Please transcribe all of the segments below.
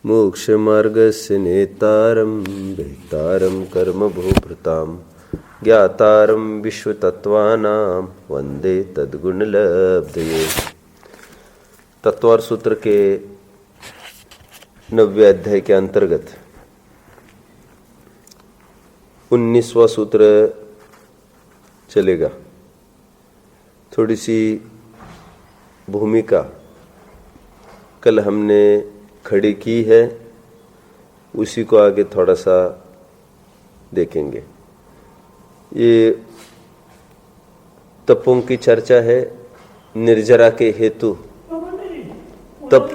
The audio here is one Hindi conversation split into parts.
मोक्षमार्गस्य नेतारं वेत्तारं कर्मभूभृतां ज्ञातारं विश्वतत्त्वानां वंदे तद्गुणलब्धये। तत्वार सूत्र के 90वें अध्याय के अंतर्गत 19वां सूत्र चलेगा। थोड़ी सी भूमिका कल हमने खड़ी की है, उसी को आगे थोड़ा सा देखेंगे। ये तपों की चर्चा है। निर्जरा के हेतु तप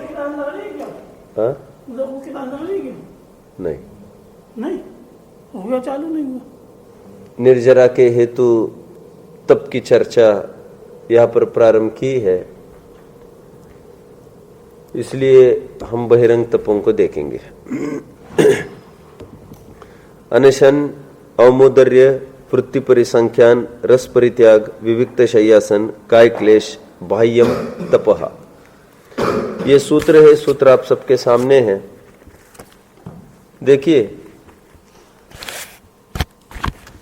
हाँ नहीं हो गया, चालू नहीं हुआ। निर्जरा के हेतु तप की चर्चा यहाँ पर प्रारंभ की है, इसलिए हम बहिरंग तपों को देखेंगे। अनशन, अवमोदर्य, वृत्ति परिसंख्यान, रस परित्याग, विविक्त शय्यासन, काय क्लेश, बाह्यम तपः। ये सूत्र है। सूत्र आप सबके सामने है। देखिए,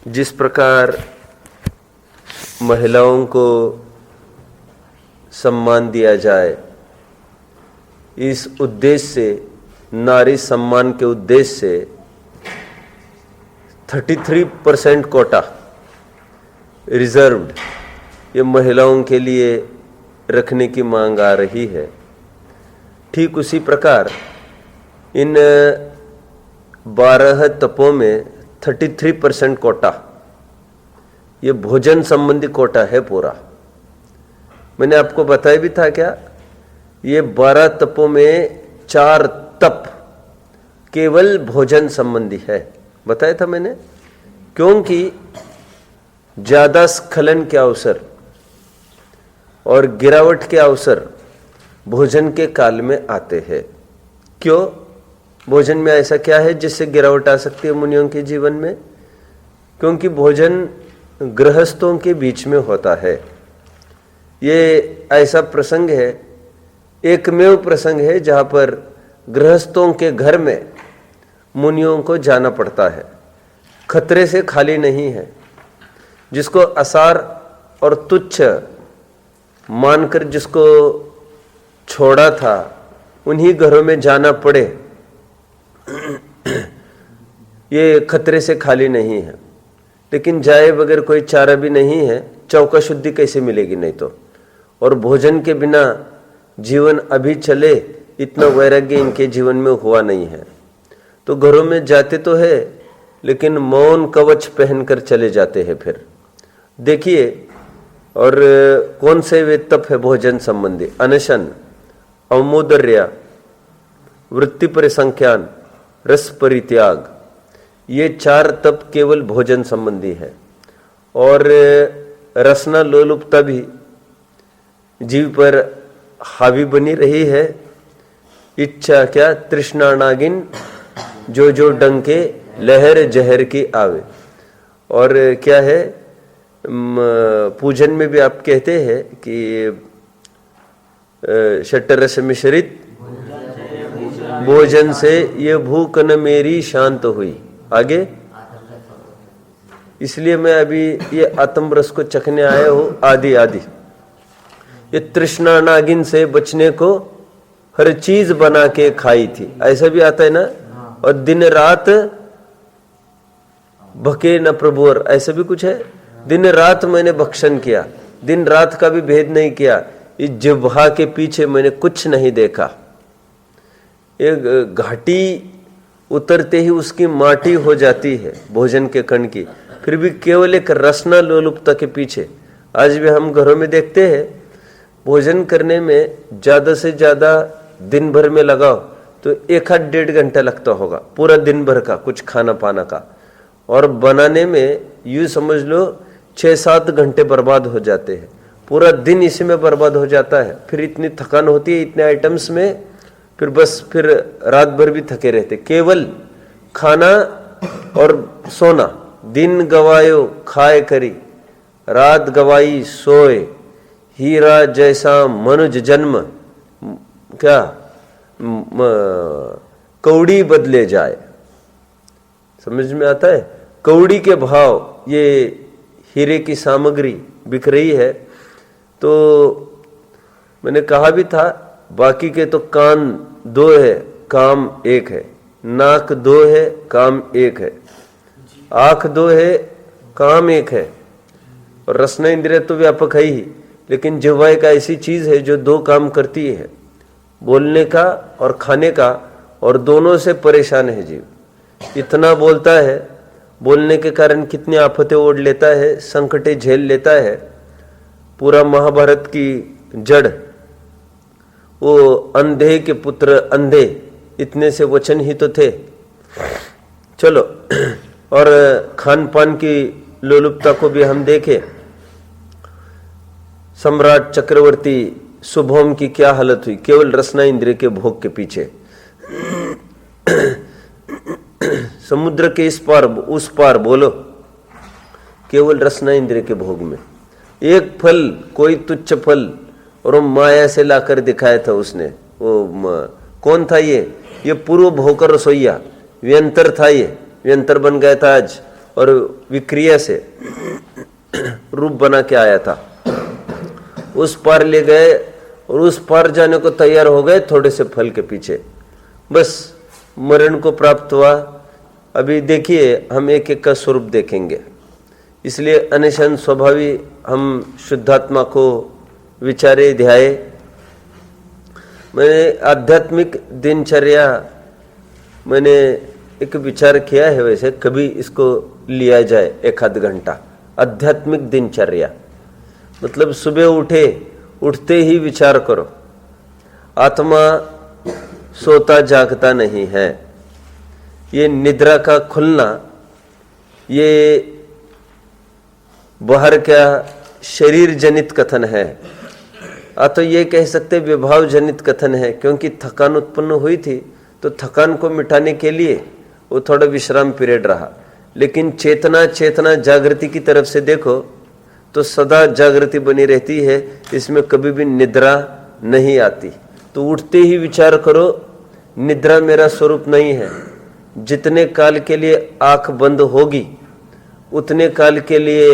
जिस प्रकार महिलाओं को सम्मान दिया जाए, इस उद्देश्य से, नारी सम्मान के उद्देश्य से 33% कोटा रिजर्व्ड ये महिलाओं के लिए रखने की मांग आ रही है। ठीक उसी प्रकार इन 12 तपों में 33% कोटा ये भोजन संबंधी कोटा है पूरा। मैंने आपको बताया भी था क्या, ये 12 तपों में 4 तप केवल भोजन संबंधी है, बताया था मैंने। क्योंकि ज्यादा स्खलन के अवसर और गिरावट के अवसर भोजन के काल में आते हैं। क्यों? भोजन में ऐसा क्या है जिससे गिरावट आ सकती है मुनियों के जीवन में? क्योंकि भोजन गृहस्थों के बीच में होता है। ये ऐसा प्रसंग है, एकमेव प्रसंग है जहां पर गृहस्थों के घर में मुनियों को जाना पड़ता है। खतरे से खाली नहीं है। जिसको असार और तुच्छ मानकर जिसको छोड़ा था, उन्हीं घरों में जाना पड़े, ये खतरे से खाली नहीं है। लेकिन जाए बगैर कोई चारा भी नहीं है। चौका शुद्धि कैसे मिलेगी? नहीं तो। और भोजन के बिना जीवन अभी चले, इतना वैराग्य इनके जीवन में हुआ नहीं है। तो घरों में जाते तो है, लेकिन मौन कवच पहनकर चले जाते हैं। फिर देखिए, और कौन से वे तप है भोजन संबंधी? अनशन, अवमोदर्या, वृत्ति परिसंख्यान, रस परित्याग, ये 4 तप केवल भोजन संबंधी है। और रसना लोलुपता भी जीव पर हावी बनी रही है। इच्छा क्या? तृष्णा नागिन जो जो डंके लहर जहर की आवे। और क्या है, पूजन में भी आप कहते हैं कि षट्रस मिश्रित भोजन से ये भूख न मेरी शांत हुई। आगे, इसलिए मैं अभी ये आत्म रस को चखने आया हूँ। आदि आदि ये तृष्णा नागिन से बचने को हर चीज बना के खाई थी, ऐसा भी आता है ना। और दिन रात भके न प्रभु, और ऐसा भी कुछ है। दिन रात मैंने भक्षण किया, दिन रात का भी भेद नहीं किया। इस जिह्वा के पीछे मैंने कुछ नहीं देखा। एक घाटी उतरते ही उसकी माटी हो जाती है भोजन के कण की, फिर भी केवल एक रसना लोलुपता के पीछे। आज भी हम घरों में देखते हैं, भोजन करने में ज्यादा से ज्यादा दिन भर में लगाओ तो 1-1.5 घंटा लगता होगा, पूरा दिन भर का कुछ खाना पाना का। और बनाने में यूं समझ लो 6-7 घंटे बर्बाद हो जाते हैं। पूरा दिन इसी में बर्बाद हो जाता है। फिर इतनी थकान होती है इतने आइटम्स में, फिर रात भर भी थके रहते। केवल खाना और सोना। दिन गवायो खाए करी, रात गवाई सोए, हीरा जैसा मनुज जन्म, क्या कौड़ी बदले जाए। समझ में आता है? कौड़ी के भाव, ये हीरे की सामग्री बिक रही है। तो मैंने कहा भी था, बाकी के तो कान दो है, काम एक है, नाक दो है, काम एक है, आंख दो है, काम एक है, और रसना इंद्रिय तो व्यापक है ही, लेकिन जिह्वा एक ऐसी चीज है जो दो काम करती है, बोलने का और खाने का, और दोनों से परेशान है जीव। इतना बोलता है, बोलने के कारण कितनी आफतें ओढ़ लेता है, संकटें झेल लेता है। पूरा महाभारत की जड़ वो अंधे के पुत्र अंधे, इतने से वचन ही तो थे। चलो, और खान पान की लोलुपता को भी हम देखें। सम्राट चक्रवर्ती शुभोम की क्या हालत हुई, केवल रसना इंद्रिय के भोग के पीछे। समुद्र के इस पार उस पार बोलो, केवल रसना इंद्रिय के भोग में। एक फल, कोई तुच्छ फल, और वो माया से लाकर दिखाया था उसने। वो कौन था ये पूर्व भोकर रसोईया, व्यंतर था, ये व्यंतर बन गया था आज, और विक्रिया से रूप बना के आया था। उस पार ले गए और उस पार जाने को तैयार हो गए थोड़े से फल के पीछे, बस मरण को प्राप्त हुआ। अभी देखिए, हम एक एक का स्वरूप देखेंगे, इसलिए अनिशन स्वभावी हम शुद्धात्मा को विचारे ध्याये। मैंने आध्यात्मिक दिनचर्या, मैंने एक विचार किया है, वैसे कभी इसको लिया जाए एक आध घंटा। आध्यात्मिक दिनचर्या मतलब सुबह उठते ही विचार करो, आत्मा सोता जागता नहीं है। ये निद्रा का खुलना, ये बाहर क्या शरीर जनित कथन है, तो ये कह सकते विभाव जनित कथन है, क्योंकि थकान उत्पन्न हुई थी तो थकान को मिटाने के लिए वो थोड़ा विश्राम पीरियड रहा। लेकिन चेतना जागृति की तरफ से देखो तो सदा जागृति बनी रहती है, इसमें कभी भी निद्रा नहीं आती। तो उठते ही विचार करो, निद्रा मेरा स्वरूप नहीं है। जितने काल के लिए आंख बंद होगी उतने काल के लिए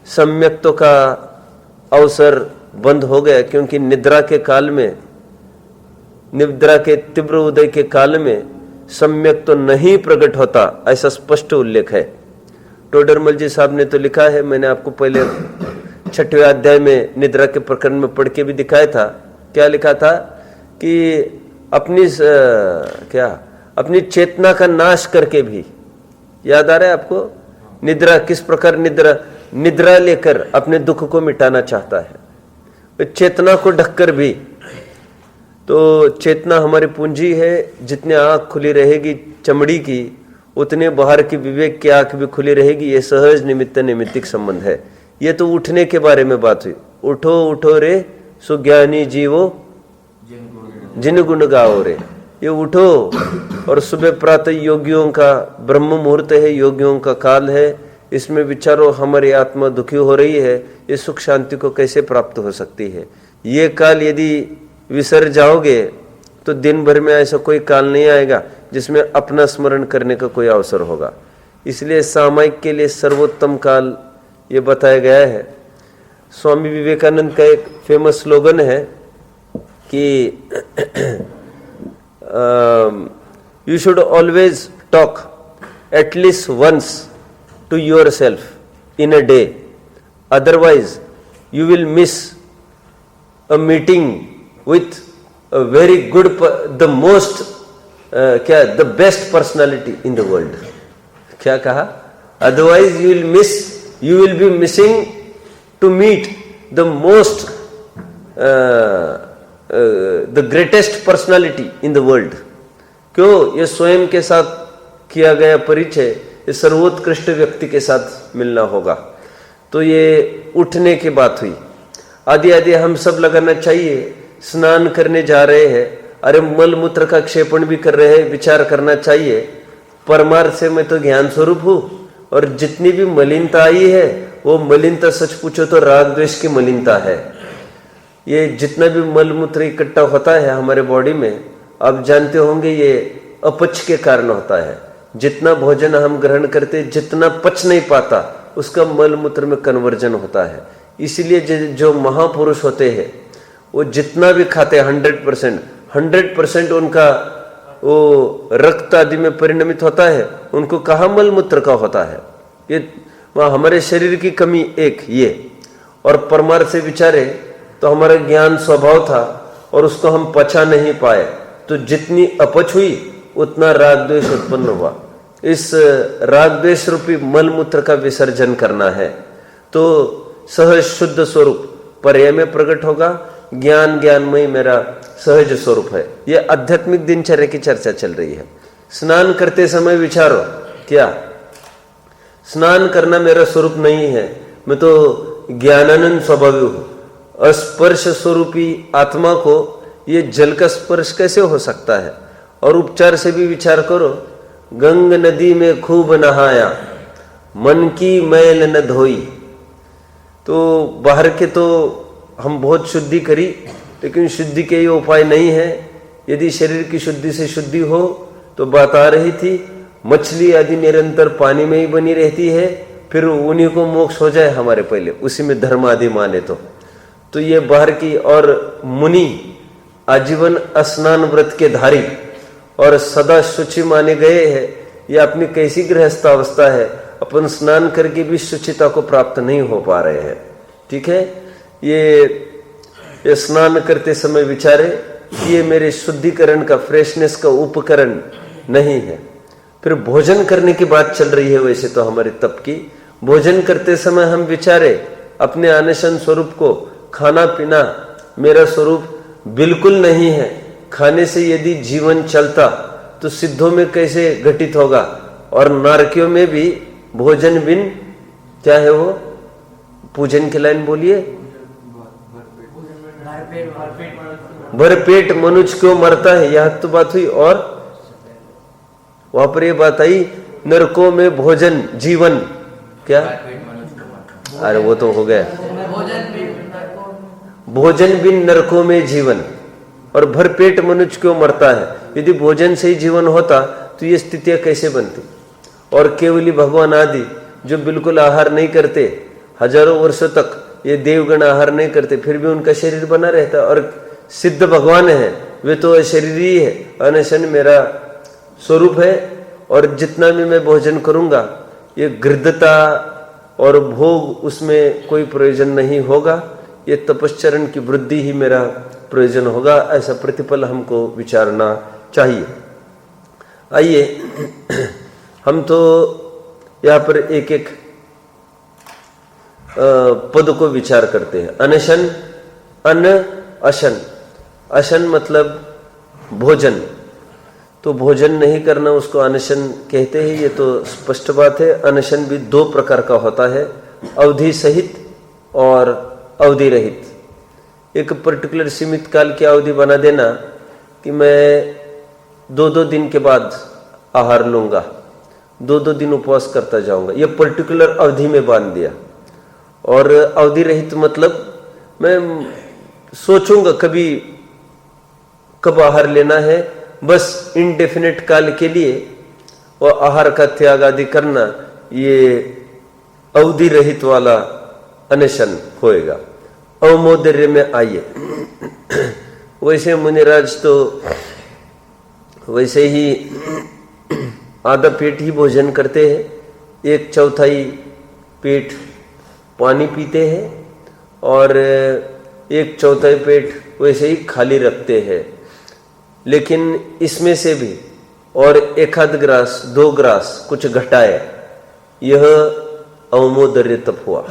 सम्यक्तों का अवसर बंद हो गया, क्योंकि निद्रा के काल में, निद्रा के तीव्र उदय के काल में सम्यक तो नहीं प्रकट होता, ऐसा स्पष्ट उल्लेख है। टोडरमल जी साहब ने तो लिखा है, मैंने आपको पहले 6वें अध्याय में निद्रा के प्रकरण में पढ़ के भी दिखाया था। क्या लिखा था कि अपनी चेतना का नाश करके भी, याद आ रहा है आपको? निद्रा किस प्रकार निद्रा लेकर अपने दुख को मिटाना चाहता है, चेतना को ढककर भी। तो चेतना हमारी पूंजी है, जितनी आंख खुली रहेगी चमड़ी की, उतने बाहर की विवेक की आंख भी खुली रहेगी। ये सहज निमित्त नैमित्तिक संबंध है। ये तो उठने के बारे में बात हुई। उठो उठो रे सुज्ञानी जीवो जिन गुण गाओ रे। ये उठो, और सुबह प्रातः योगियों का ब्रह्म मुहूर्त है, योगियों का काल है। इसमें विचारो, हमारी आत्मा दुखी हो रही है, ये सुख शांति को कैसे प्राप्त हो सकती है। ये काल यदि विसर जाओगे तो दिन भर में ऐसा कोई काल नहीं आएगा जिसमें अपना स्मरण करने का कोई अवसर होगा। इसलिए सामायिक के लिए सर्वोत्तम काल ये बताया गया है। स्वामी विवेकानंद का एक फेमस स्लोगन है कि you should always talk at least once to yourself in a day, otherwise you will miss a meeting with a very good, the most the best personality in the world। क्या कहा? Otherwise you will be missing to meet the most the greatest personality in the world। क्यों? ये स्वयं के साथ किया गया परिचय, ये सर्वोत्कृष्ट व्यक्ति के साथ मिलना होगा। तो ये उठने की बात हुई। आदि हम सब लगाना चाहिए। स्नान करने जा रहे हैं, अरे मल मूत्र का क्षेपण भी कर रहे हैं, विचार करना चाहिए, परमार्थ से मैं तो ज्ञान स्वरूप हूँ, और जितनी भी मलिनता आई है वो मलिनता सच पूछो तो राग द्वेष की मलिनता है। ये जितना भी मल मूत्र इकट्ठा होता है हमारे बॉडी में, आप जानते होंगे ये अपच के कारण होता है। जितना भोजन हम ग्रहण करते जितना पच नहीं पाता उसका मल मूत्र में कन्वर्जन होता है। इसलिए जो महापुरुष होते हैं वो जितना भी खाते हैं 100% उनका वो रक्त आदि में परिणमित होता है। उनको कहाँ मल मूत्र का होता है। ये हमारे शरीर की कमी एक ये, और परमार्थ से विचारे तो हमारा ज्ञान स्वभाव था और उसको हम पचा नहीं पाए, तो जितनी अपच हुई उतना राग द्वेष उत्पन्न हुआ। इस राग द्वेष रूपी मल मूत्र का विसर्जन करना है तो सहज शुद्ध स्वरूप पर्याय में प्रकट होगा। ज्ञानमयी मेरा सहज स्वरूप है। यह आध्यात्मिक दिनचर्या की चर्चा चल रही है। स्नान करते समय विचारो, क्या स्नान करना मेरा स्वरूप नहीं है, मैं तो ज्ञानानंद स्वभावी हूं। अस्पर्श स्वरूपी आत्मा को ये जल का स्पर्श कैसे हो सकता है। और उपचार से भी विचार करो, गंग नदी में खूब नहाया, मन की मैल न धोई। तो बाहर के तो हम बहुत शुद्धि करी, लेकिन शुद्धि के ये उपाय नहीं है। यदि शरीर की शुद्धि से शुद्धि हो तो बात आ रही थी, मछली आदि निरंतर पानी में ही बनी रहती है, फिर उन्हीं को मोक्ष हो जाए हमारे पहले, उसी में धर्म आदि माने तो ये बाहर की। और मुनि आजीवन स्नान व्रत के धारी और सदा शुचि माने गए हैं। ये अपनी कैसी गृहस्थ अवस्था है, अपन स्नान करके भी शुचिता को प्राप्त नहीं हो पा रहे हैं। ठीक है, ये स्नान करते समय विचारे ये मेरे शुद्धिकरण का, फ्रेशनेस का उपकरण नहीं है। फिर भोजन करने की बात चल रही है वैसे तो हमारे तप की। भोजन करते समय हम विचारे अपने अनशन स्वरूप को, खाना पीना मेरा स्वरूप बिल्कुल नहीं है। खाने से यदि जीवन चलता तो सिद्धों में कैसे घटित होगा, और नारकियों में भी भोजन बिन क्या है वो, पूजन की लाइन बोलिए, भरपेट मनुष्य क्यों मरता है, यह तो बात हुई। और वहां पर ये बात आई, नरकों में भोजन जीवन क्या, अरे वो तो हो गया, भोजन बिन नरकों में जीवन, और भरपेट मनुष्य क्यों मरता है। यदि भोजन से ही जीवन होता तो ये स्थितियां कैसे बनती। और केवली भगवान आदि जो बिल्कुल आहार नहीं करते, हजारों वर्षों तक ये देवगण आहार नहीं करते, फिर भी उनका शरीर बना रहता। और सिद्ध भगवान है, वे तो शरीरी है, अनशन मेरा स्वरूप है। और जितना भी मैं भोजन करूंगा ये गृद्धता और भोग, उसमें कोई प्रयोजन नहीं होगा। ये तपश्चरण की वृद्धि ही मेरा प्रयोजन होगा। ऐसा प्रतिपल हमको विचारना चाहिए। आइए हम तो यहाँ पर एक एक पद को विचार करते हैं। अनशन, अन्न, अशन। अशन मतलब भोजन, तो भोजन नहीं करना उसको अनशन कहते हैं, ये तो स्पष्ट बात है। अनशन भी दो प्रकार का होता है, अवधि सहित और अवधि रहित। एक पर्टिकुलर सीमित काल की अवधि बना देना कि मैं 2-2 दिन के बाद आहार लूंगा, 2-2 दिन उपवास करता जाऊंगा, ये पर्टिकुलर अवधि में बांध दिया। और अवधि रहित मतलब मैं सोचूंगा कभी कब आहार लेना है, बस इंडेफिनेट काल के लिए, और आहार का त्याग आदि करना, ये अवधि रहित वाला अनशन होएगा। अवमोदर्य में आइए। वैसे मुनिराज तो वैसे ही आधा पेट ही भोजन करते हैं, 1/4 पेट पानी पीते हैं, और 1/4 पेट वैसे ही खाली रखते हैं। लेकिन इसमें से भी और 1 ग्रास 2 ग्रास कुछ घटाए, यह अवमोदर्य तप हुआ।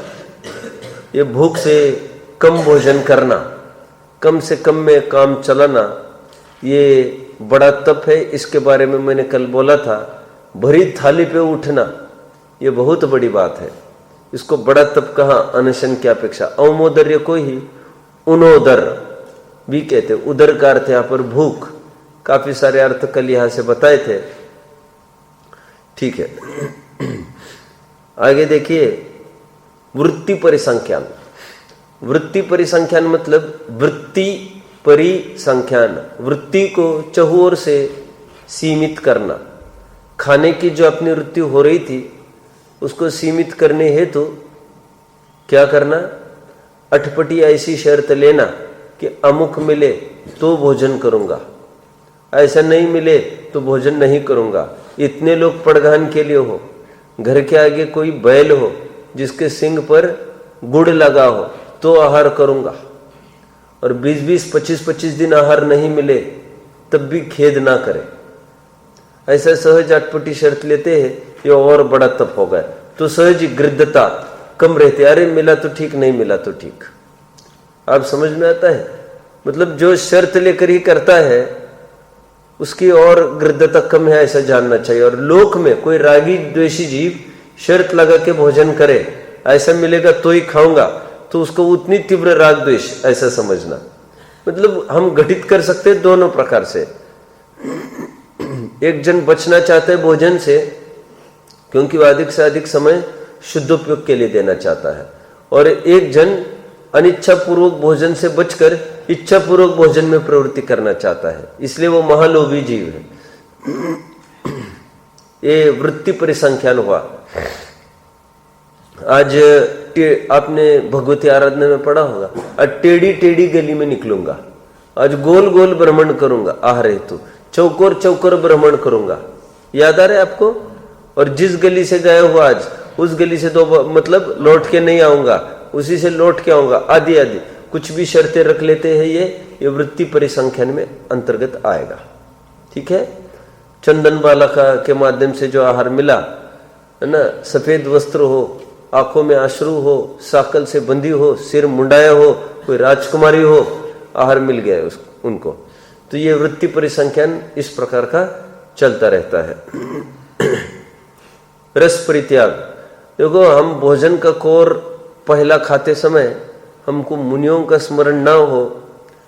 ये भूख से कम भोजन करना, कम से कम में काम चलाना, ये बड़ा तप है। इसके बारे में मैंने कल बोला था, भरी थाली पे उठना ये बहुत बड़ी बात है। इसको बड़ा तप कहा अनशन की अपेक्षा। अवमोदर्य को ही उनोदर भी कहते, उदर का अर्थ यहाँ पर भूख। काफी सारे अर्थ कल यहां से बताए थे। ठीक है, आगे देखिए, वृत्ति परिसंख्यान। वृत्ति परिसंख्यान मतलब वृत्ति परिसंख्यान, वृत्ति को चहुओर से सीमित करना, खाने की जो अपनी वृत्ति हो रही थी उसको सीमित करने हेतु क्या करना, अटपटी ऐसी शर्त लेना कि अमुक मिले तो भोजन करूंगा, ऐसा नहीं मिले तो भोजन नहीं करूंगा। इतने लोग पड़घान के लिए हो, घर के आगे कोई बैल हो जिसके सिंग पर गुड़ लगा हो तो आहार करूंगा, और 20-20, 25-25 दिन आहार नहीं मिले तब भी खेद ना करे। ऐसा सहज अटपटी शर्त लेते हैं, ये और बड़ा तप होगा। तो सहज गृद्धता कम रहती है, अरे मिला तो ठीक, नहीं मिला तो ठीक। आप समझ में आता है? मतलब जो शर्त लेकर ही करता है उसकी और गृद्धता कम है, ऐसा जानना चाहिए। और लोक में कोई रागी द्वेषी जीव शर्त लगा के भोजन करे, ऐसा मिलेगा तो ही खाऊंगा, तो उसको उतनी तीव्र राग द्वेष, ऐसा समझना। मतलब हम घटित कर सकते हैं दोनों प्रकार से। एक जन बचना चाहता है भोजन से क्योंकि वह अधिक से अधिक समय शुद्धोपयोग के लिए देना चाहता है, और एक जन अनिच्छा पूर्वक भोजन से बचकर इच्छा पूर्वक भोजन में प्रवृत्ति करना चाहता है, इसलिए वो महालोभी जीव है। ये वृत्ति परिसंख्यान हुआ। आज आपने भगवती आराधना में पढ़ा होगा, आज टेढ़ी टेढ़ी गली में निकलूंगा, आज गोल गोल भ्रमण करूंगा, आह हेतु चौकोर चौकोर भ्रमण करूंगा। याद आ रहा है आपको? और जिस गली से गए हुआ आज उस गली से मतलब लौट के नहीं आऊंगा, उसी से लौट के आऊंगा, आदि आदि कुछ भी शर्तें रख लेते हैं। ये वृत्ति परिसंख्यान में अंतर्गत आएगा। ठीक है? चंदन बाला के माध्यम से जो आहार मिला है ना, सफेद वस्त्र हो, आंखों में अश्रु हो, साकल से बंधी हो, सिर मुंडाया हो, कोई राजकुमारी हो, आहार मिल गया है उनको। तो ये वृत्ति परिसंख्यान इस प्रकार का चलता रहता है। रस परित्याग, देखो हम भोजन का कोर पहला खाते समय हमको मुनियों का स्मरण ना हो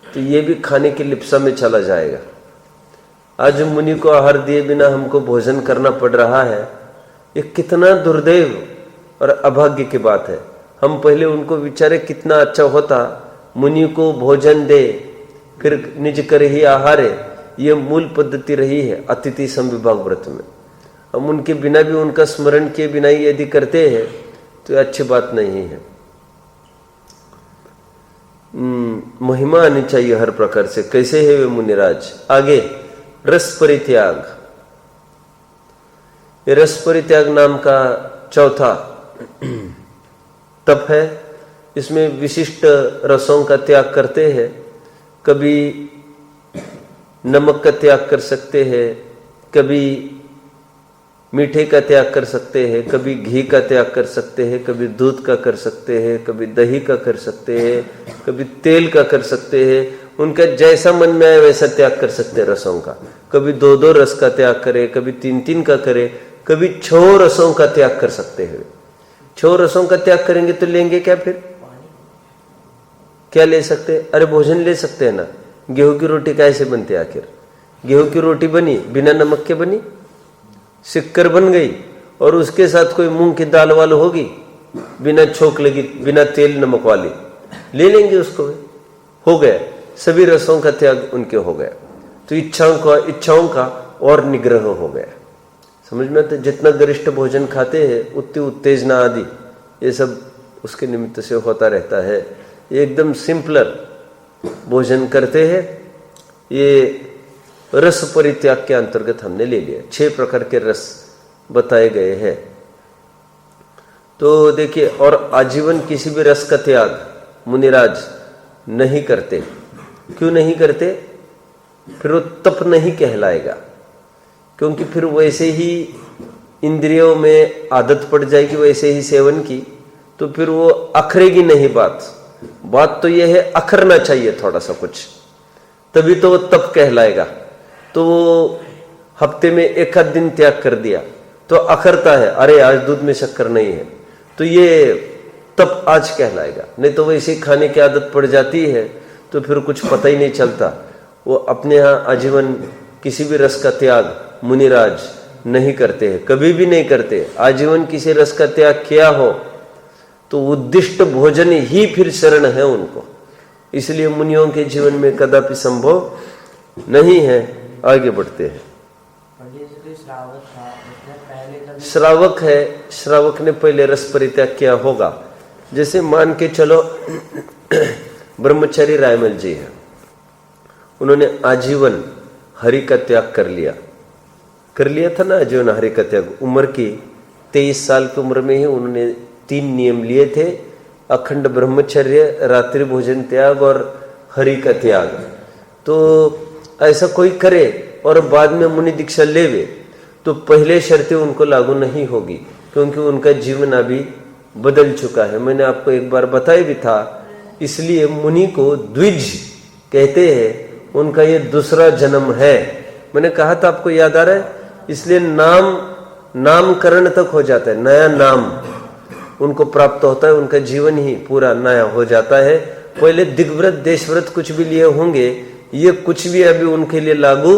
तो ये भी खाने की लिप्सा में चला जाएगा। आज मुनि को आहार दिए बिना हमको भोजन करना पड़ रहा है, ये कितना दुर्दैव और अभाग्य की बात है। हम पहले उनको विचारे कितना अच्छा होता, मुनि को भोजन दे फिर निज कर ही आहारे, ये मूल पद्धति रही है अतिथि समविभाग व्रत में। हम उनके बिना भी, उनका स्मरण किए बिना ही यदि करते हैं तो ये अच्छी बात नहीं है। महिमा आनी चाहिए हर प्रकार से। कैसे है वे मुनिराज? आगे रस परित्याग, ये रस परित्याग नाम का चौथा तप है। इसमें विशिष्ट रसों का त्याग करते हैं। कभी नमक का त्याग कर सकते हैं, कभी मीठे का त्याग कर सकते हैं, कभी घी का त्याग कर सकते हैं, कभी दूध का कर सकते हैं, कभी दही का कर सकते हैं, कभी तेल का कर सकते हैं। उनका जैसा मन में आए वैसा त्याग कर सकते हैं रसों का। कभी 2-2 रस का त्याग करे, कभी 3-3 का करे, कभी 6 रसों का त्याग कर सकते हैं। 6 रसों का त्याग करेंगे तो लेंगे क्या? फिर क्या ले सकते हैं? अरे भोजन ले सकते हैं ना। गेहूं की रोटी कैसे बनती है? आखिर गेहूं की रोटी बनी बिना नमक के बनी, सिक्कर बन गई, और उसके साथ कोई मूंग की दाल वाल होगी बिना छोक लगी, बिना तेल नमक वाली, ले लेंगे उसको, हो गया। सभी रसों का त्याग उनके हो गया। तो इच्छाओं का और निग्रह हो गया। समझ में? तो जितना गरिष्ठ भोजन खाते हैं उतनी उत्तेजना आदि ये सब उसके निमित्त से होता रहता है। एकदम सिंपलर भोजन करते हैं। ये रस परित्याग के अंतर्गत हमने ले लिया। 6 प्रकार के रस बताए गए हैं। तो देखिए, और आजीवन किसी भी रस का त्याग मुनिराज नहीं करते। क्यों नहीं करते? फिर वो तप नहीं कहलाएगा, क्योंकि फिर वैसे ही इंद्रियों में आदत पड़ जाएगी वैसे ही सेवन की, तो फिर वो अखरेगी नहीं बात। बात तो यह है अखरना चाहिए थोड़ा सा कुछ, तभी तो वो तप कहलाएगा। तो वो हफ्ते में 1 दिन त्याग कर दिया तो अखरता है, अरे आज दूध में शक्कर नहीं है, तो ये तप आज कहलाएगा। नहीं तो वैसे ही खाने की आदत पड़ जाती है तो फिर कुछ पता ही नहीं चलता। वो अपने यहाँ आजीवन किसी भी रस का त्याग मुनिराज नहीं करते हैं, कभी भी नहीं करते। आजीवन किसी रस का त्याग किया हो तो उद्दिष्ट भोजन ही फिर शरण है उनको। इसलिए मुनियों के जीवन में कदापि संभव नहीं है। आगे बढ़ते हैं। श्रावक था उसने पहले कभी श्रावक है, श्रावक ने पहले रस परित्याग किया होगा। जैसे मान के चलो ब्रह्मचारी रायमल जी है, उन्होंने आजीवन हरि का त्याग कर लिया था ना, आजीवन हरि का त्याग। उम्र की 23 साल की उम्र में ही उन्होंने 3 नियम लिए थे, अखंड ब्रह्मचर्य, रात्रि भोजन त्याग और हरि का त्याग। तो ऐसा कोई करे और बाद में मुनि दीक्षा लेवे तो पहले शर्तें उनको लागू नहीं होगी, क्योंकि उनका जीवन अभी बदल चुका है। मैंने आपको एक बार बताया भी था, इसलिए मुनि को द्विज कहते हैं, उनका ये दूसरा जन्म है। मैंने कहा था, आपको याद आ रहा है? इसलिए नामकरण तक हो जाता है, नया नाम उनको प्राप्त होता है, उनका जीवन ही पूरा नया हो जाता है। पहले दिग्व्रत देशव्रत कुछ भी लिए होंगे, ये कुछ भी अभी उनके लिए लागू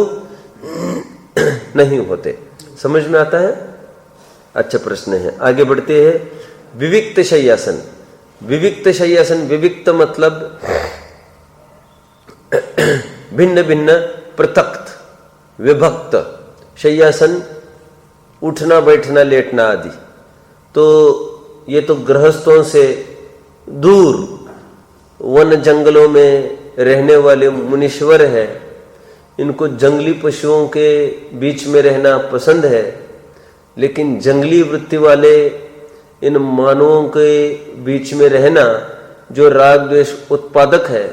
नहीं होते। समझ में आता है? अच्छा प्रश्न है, आगे बढ़ते हैं। विविक्त शय्यासन। विविक्त शय्यासन, विविक्त मतलब भिन्न भिन्न, पृथक, विभक्त। शय्यासन उठना बैठना लेटना आदि। तो ये तो गृहस्थों से दूर वन जंगलों में रहने वाले मुनीश्वर है, इनको जंगली पशुओं के बीच में रहना पसंद है। लेकिन जंगली वृत्ति वाले इन मानवों के बीच में रहना, जो राग द्वेष उत्पादक है,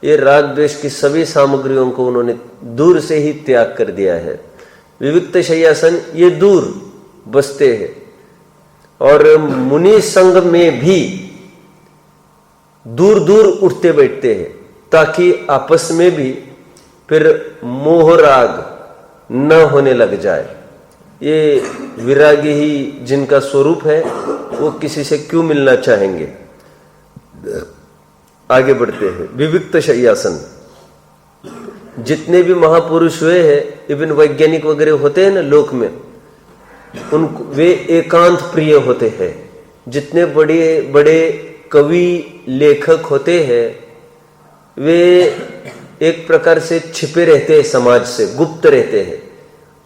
ये राग द्वेष की सभी सामग्रियों को उन्होंने दूर से ही त्याग कर दिया है। विविक्त शय्यासन, ये दूर बसते हैं। और मुनि संघ में भी दूर दूर उठते बैठते हैं, ताकि आपस में भी फिर मोह राग न होने लग जाए। ये विरागी ही जिनका स्वरूप है, वो किसी से क्यों मिलना चाहेंगे। आगे बढ़ते हैं। विविक्त शय्यासन, जितने भी महापुरुष हुए हैं, इवन वैज्ञानिक वगैरह होते हैं ना लोक में, उनको वे एकांत प्रिय होते हैं। जितने बड़े बड़े कवि लेखक होते हैं, वे एक प्रकार से छिपे रहते हैं, समाज से गुप्त रहते हैं।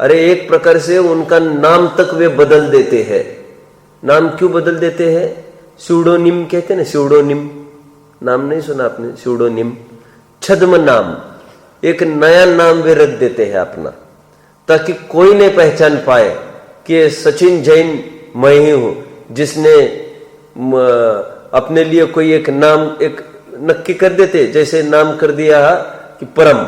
अरे एक प्रकार से उनका नाम तक वे बदल देते हैं। नाम क्यों बदल देते हैं? स्यूडोनिम कहते हैं ना, स्यूडोनिम। नाम नहीं सुना आपने? स्यूडोनिम, छद्म नाम, एक नया नाम वे रख देते हैं अपना, ताकि कोई नहीं पहचान पाए कि सचिन जैन मैं ही हूं, जिसने अपने लिए कोई एक नाम एक नक्की कर देते। जैसे नाम कर दिया कि परम,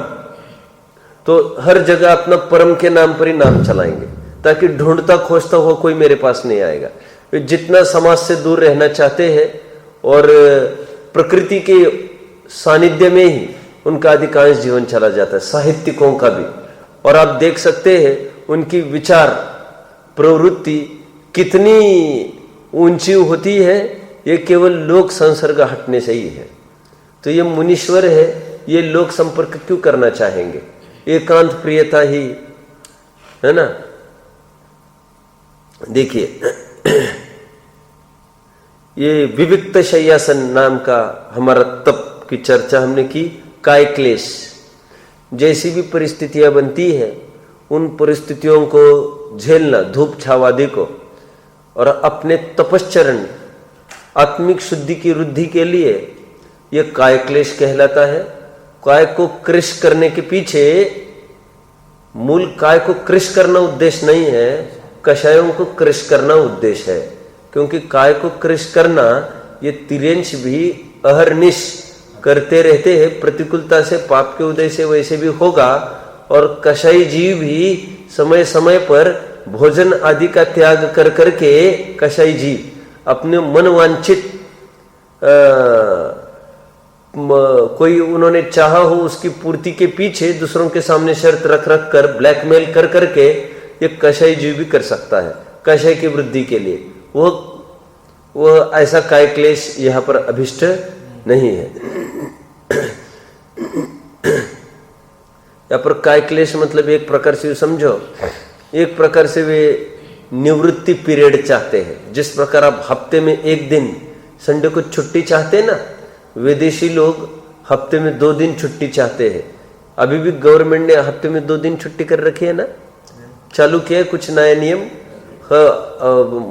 तो हर जगह अपना परम के नाम पर ही नाम चलाएंगे, ताकि ढूंढता खोजता हो कोई मेरे पास नहीं आएगा। वे जितना समाज से दूर रहना चाहते हैं और प्रकृति के सानिध्य में ही उनका अधिकांश जीवन चला जाता है, साहित्यिकों का भी। और आप देख सकते हैं उनकी विचार प्रवृत्ति कितनी ऊंची होती है, ये केवल लोक संसर्ग हटने से ही है। तो ये मुनीश्वर है, ये लोक संपर्क क्यों करना चाहेंगे? एकांत प्रियता ही है ना। देखिए ये विविक्त शय्यासन नाम का हमारा तप की चर्चा हमने की। काय क्लेश, जैसी भी परिस्थितियां बनती है, उन परिस्थितियों को झेलना, धूप छाव आदि को, और अपने तपश्चरण आत्मिक शुद्धि की वृद्धि के लिए यह काय क्लेश कहलाता है। काय को कृश करने के पीछे मूल काय को कृश करना उद्देश्य नहीं है, कषायों को कृश करना उद्देश्य है। क्योंकि काय को कृश करना ये तिर्यंश भी अहरनिश करते रहते हैं, प्रतिकूलता से पाप के उदय से वैसे भी होगा। और कषाई जीव भी समय समय पर भोजन आदि का त्याग कर करके कषाई जीव अपने मन वांछित कोई उन्होंने चाहा हो उसकी पूर्ति के पीछे दूसरों के सामने शर्त रख रख कर ब्लैकमेल कर करके ये कषाई जीव भी कर सकता है कषाय की वृद्धि के लिए। वो ऐसा काय क्लेश यहाँ पर अभिष्ट नहीं है। यहाँ पर काय क्लेश मतलब एक प्रकार से समझो, एक प्रकार से वे निवृत्ति पीरियड चाहते हैं। जिस प्रकार आप हफ्ते में एक दिन संडे को छुट्टी चाहते हैं ना, विदेशी लोग हफ्ते में 2 दिन छुट्टी चाहते हैं। अभी भी गवर्नमेंट ने हफ्ते में 2 दिन छुट्टी कर रखी है ना। चालू किया कुछ नया नियम,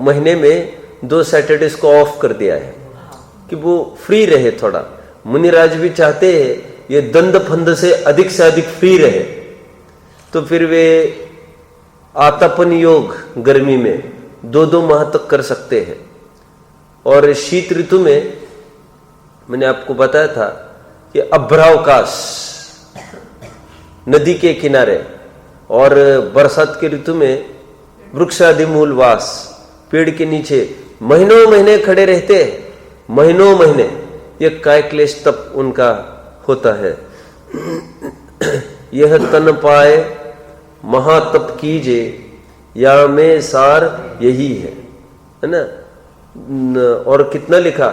महीने में 2 सैटरडेज को ऑफ कर दिया है कि वो फ्री रहे थोड़ा। मुनिराज भी चाहते हैं ये दंड फंद से अधिक फ्री रहे, तो फिर वे आतापन योग गर्मी में 2-2 माह तक कर सकते हैं। और शीत ऋतु में मैंने आपको बताया था कि अभ्रावकाश नदी के किनारे, और बरसात के ऋतु में वृक्षादि मूलवास पेड़ के नीचे महीनों महीने खड़े रहते हैं, महीनों महीने। ये काय क्लेश तप उनका होता है। यह तन पाए महातप कीजे, या में सार यही है ना। और कितना लिखा,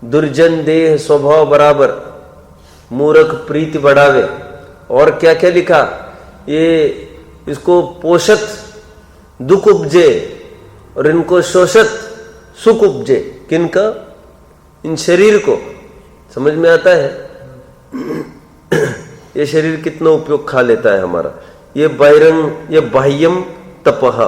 दुर्जन देह स्वभाव बराबर, मूर्ख प्रीति बढ़ावे। और क्या क्या लिखा, ये इसको पोषत दुख उपजे और इनको शोषत सुख उपजे। किनका? इन शरीर को। समझ में आता है ये शरीर कितना उपयोग खा लेता है हमारा। ये बाह्यंग, ये बाह्यम तपह,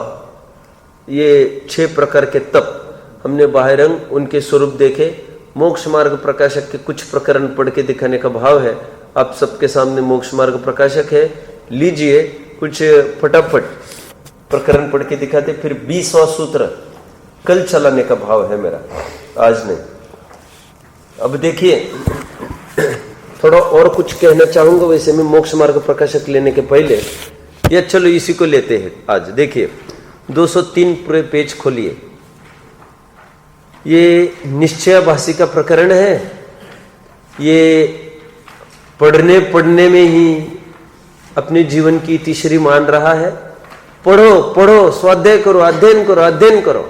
ये 6 प्रकार के तप हमने बाह्यंग उनके स्वरूप देखे। मोक्ष मार्ग प्रकाशक के कुछ प्रकरण पढ़ के दिखाने का भाव है। आप सबके सामने मोक्ष मार्ग प्रकाशक है, लीजिए कुछ फटाफट प्रकरण पढ़ के दिखाते, फिर 20वां सूत्र कल चलाने का भाव है मेरा, आज नहीं। अब देखिए, थोड़ा और कुछ कहना चाहूंगा वैसे मैं मोक्ष मार्ग प्रकाशक लेने के पहले। या चलो इसी को लेते हैं आज। देखिए 203 पूरे पेज खोलिए। ये निश्चयाभासी का प्रकरण है। ये पढ़ने में ही अपने जीवन की तीसरी मान रहा है। पढ़ो, स्वाध्याय करो, अध्ययन करो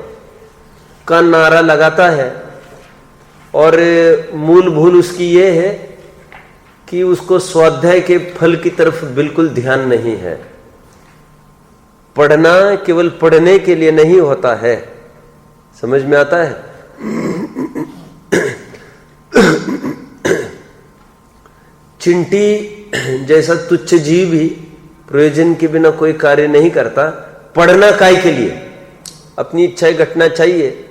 का नारा लगाता है। और मूल भूल उसकी ये है कि उसको स्वाध्याय के फल की तरफ बिल्कुल ध्यान नहीं है। पढ़ना केवल पढ़ने के लिए नहीं होता है। समझ में आता है? चिंटी जैसा तुच्छ जीव भी प्रयोजन के बिना कोई कार्य नहीं करता। पढ़ना काय के लिए? अपनी इच्छाएं घटना चाहिए,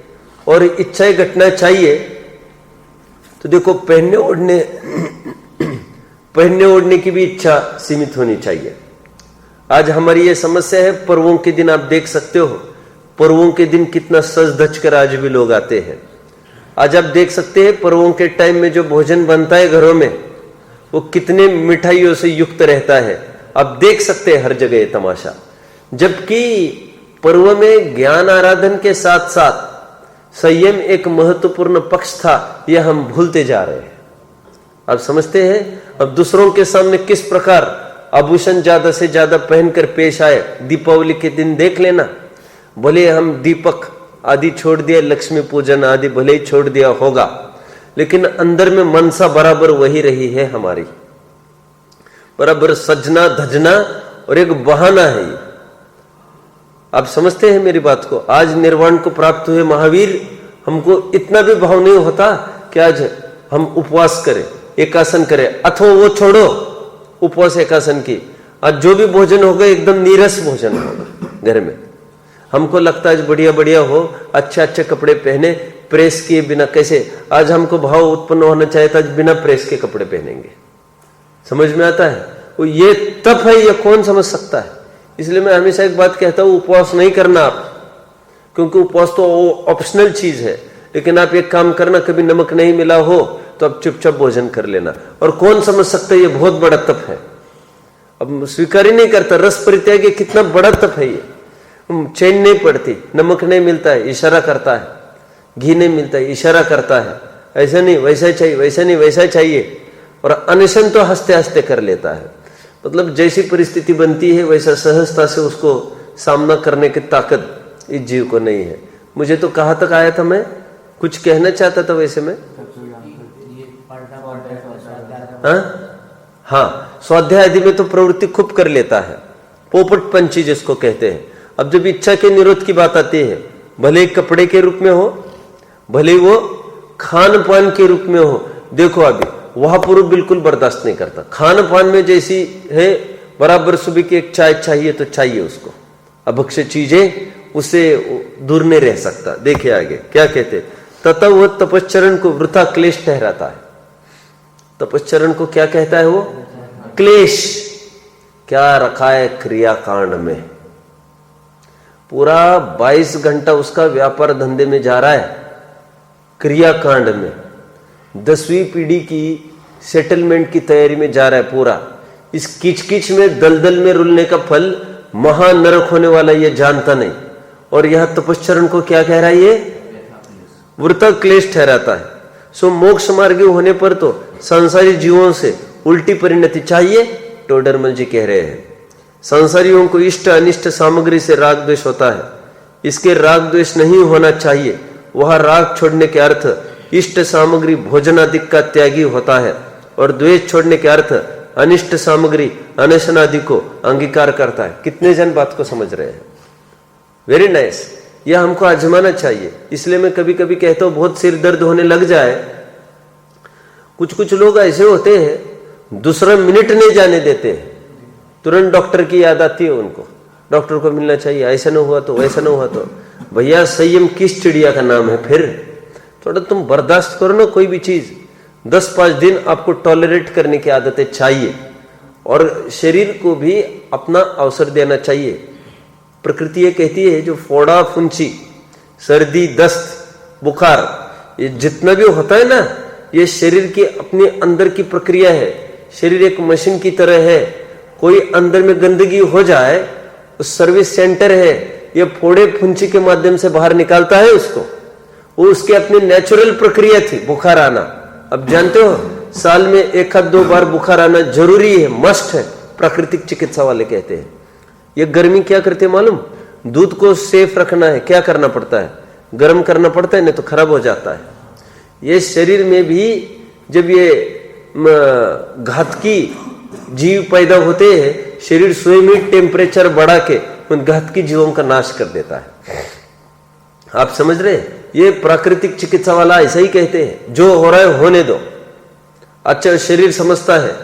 और इच्छाएं घटना चाहिए तो देखो पहनने ओढ़ने की भी इच्छा सीमित होनी चाहिए। आज हमारी ये समस्या है। पर्वों के दिन आप देख सकते हो, पर्वों के दिन कितना सज धज कर आज भी लोग आते हैं। आज आप देख सकते हैं पर्वों के टाइम में जो भोजन बनता है घरों में, वो कितने मिठाइयों से युक्त रहता है। आप देख सकते हैं हर जगह ये तमाशा। जबकि पर्व में ज्ञान आराधन के साथ साथ संयम एक महत्वपूर्ण पक्ष था, यह हम भूलते जा रहे हैं। आप समझते हैं? अब दूसरों के सामने किस प्रकार आभूषण ज्यादा से ज्यादा पहनकर पेश आए। दीपावली के दिन देख लेना, भले हम दीपक आदि छोड़ दिया, लक्ष्मी पूजन आदि भले ही छोड़ दिया होगा, लेकिन अंदर में मनसा बराबर वही रही है हमारी। बराबर सजना धजना और एक बहाना है ये। आप समझते हैं मेरी बात को? आज निर्वाण को प्राप्त हुए महावीर, हमको इतना भी भाव नहीं होता कि आज हम उपवास करें, एकासन करें, अथवा वो छोड़ो उपवास एकासन की, आज जो भी भोजन होगा एकदम नीरस भोजन होगा घर में। हमको लगता है आज बढ़िया बढ़िया हो, अच्छे अच्छे कपड़े पहने, प्रेस किए बिना। कैसे आज हमको भाव उत्पन्न होना चाहिए था, आज बिना प्रेस के कपड़े पहनेंगे। समझ में आता है? वो ये तप है, ये कौन समझ सकता है? इसलिए मैं हमेशा एक बात कहता हूं, उपवास नहीं करना आप, क्योंकि उपवास तो ऑप्शनल चीज है। लेकिन आप एक काम करना, कभी नमक नहीं मिला हो तो आप चुपचाप भोजन कर लेना। और कौन समझ सकता है ये बहुत बड़ा तप है? अब स्वीकार ही नहीं करता। रस परित्याग कितना बड़ा तप है ये। चैन नहीं पड़ती, नमक नहीं मिलता है, इशारा करता है, घी नहीं मिलता है, इशारा करता है, ऐसा नहीं वैसा चाहिए, वैसा नहीं वैसा चाहिए। और अनशन तो हंसते हंसते कर लेता है। मतलब जैसी परिस्थिति बनती है वैसा सहजता से उसको सामना करने की ताकत इस जीव को नहीं है। मुझे तो कहाँ तक आया था, मैं कुछ कहना चाहता था वैसे मैं। हाँ, स्वाध्याय आदि में तो प्रवृत्ति खूब कर लेता है, पोपट पंची जिसको कहते हैं। अब जब इच्छा के निरोध की बात आती है, भले कपड़े के रूप में हो, भले वो खान पान के रूप में हो, देखो अभी वह पुरुष बिल्कुल बर्दाश्त नहीं करता। खान पान में जैसी है, बराबर सुबह की एक चाय चाहिए तो चाहिए उसको, अभक्ष्य चीजें, उससे दूर नहीं रह सकता। देखिए आगे क्या कहते, तथा वह तपश्चरण को वृथा क्लेश ठहराता है। तपश्चरण को क्या कहता है वो? क्लेश। क्या रखा है क्रियाकांड में, पूरा 22 घंटा उसका व्यापार धंधे में जा रहा है, क्रियाकांड में 10वीं पीढ़ी की सेटलमेंट की तैयारी में जा रहा है पूरा। इस किचकिच में दलदल में रुलने का फल महानरक होने वाला ये जानता नहीं। और यह तपश्चरण को क्या कह रहा है? ये वृथा क्लेश ठहराता है। सो मोक्ष मार्गी होने पर तो संसारी जीवों से उल्टी परिणति चाहिए। टोडरमल जी कह रहे हैं संसारियों को इष्ट अनिष्ट सामग्री से राग द्वेष होता है, इसके राग द्वेष नहीं होना चाहिए। वह राग छोड़ने के अर्थ इष्ट सामग्री भोजन आदि का त्यागी होता है, और द्वेष छोड़ने के अर्थ अनिष्ट सामग्री अनशन आदि को अंगीकार करता है। कितने जन बात को समझ रहे हैं? Very nice. यह हमको आजमाना चाहिए। इसलिए मैं कभी कभी कहता हूं बहुत सिर दर्द होने लग जाए, कुछ कुछ लोग ऐसे होते हैं दूसरा मिनट नहीं जाने देते, तुरंत डॉक्टर की याद आती है उनको, डॉक्टर को मिलना चाहिए, ऐसा न हुआ तो वैसा न हुआ तो। भैया संयम किस चिड़िया का नाम है? फिर थोड़ा तुम बर्दाश्त करो ना कोई भी चीज। 10-5 दिन आपको टॉलरेट करने की आदतें चाहिए, और शरीर को भी अपना अवसर देना चाहिए। प्रकृति ये कहती है जो फोड़ा फुंची, सर्दी, दस्त, बुखार, ये जितना भी होता है ना, ये शरीर के अपने अंदर की प्रक्रिया है। शरीर एक मशीन की तरह है। कोई अंदर में गंदगी हो जाए, उस सर्विस सेंटर है, ये फोड़े फुंची के माध्यम से बाहर निकालता है उसको। वो उसके अपनी नेचुरल प्रक्रिया थी बुखार आना। अब जानते हो साल में 1-2 बार बुखार आना जरूरी है, मस्ट है। प्राकृतिक चिकित्सा वाले कहते हैं। ये गर्मी क्या करते हैं मालूम? दूध को सेफ रखना है, क्या करना पड़ता है? गर्म करना पड़ता है, नहीं तो खराब हो जाता है। ये शरीर में भी जब ये घातकी जीव पैदा होते हैं, शरीर स्वयं ही टेम्परेचर बढ़ा के उन घातकी जीवों का नाश कर देता है। आप समझ रहे हैं? ये प्राकृतिक चिकित्सा वाला ऐसा ही कहते हैं, जो हो रहा है होने दो। अच्छा शरीर समझता है,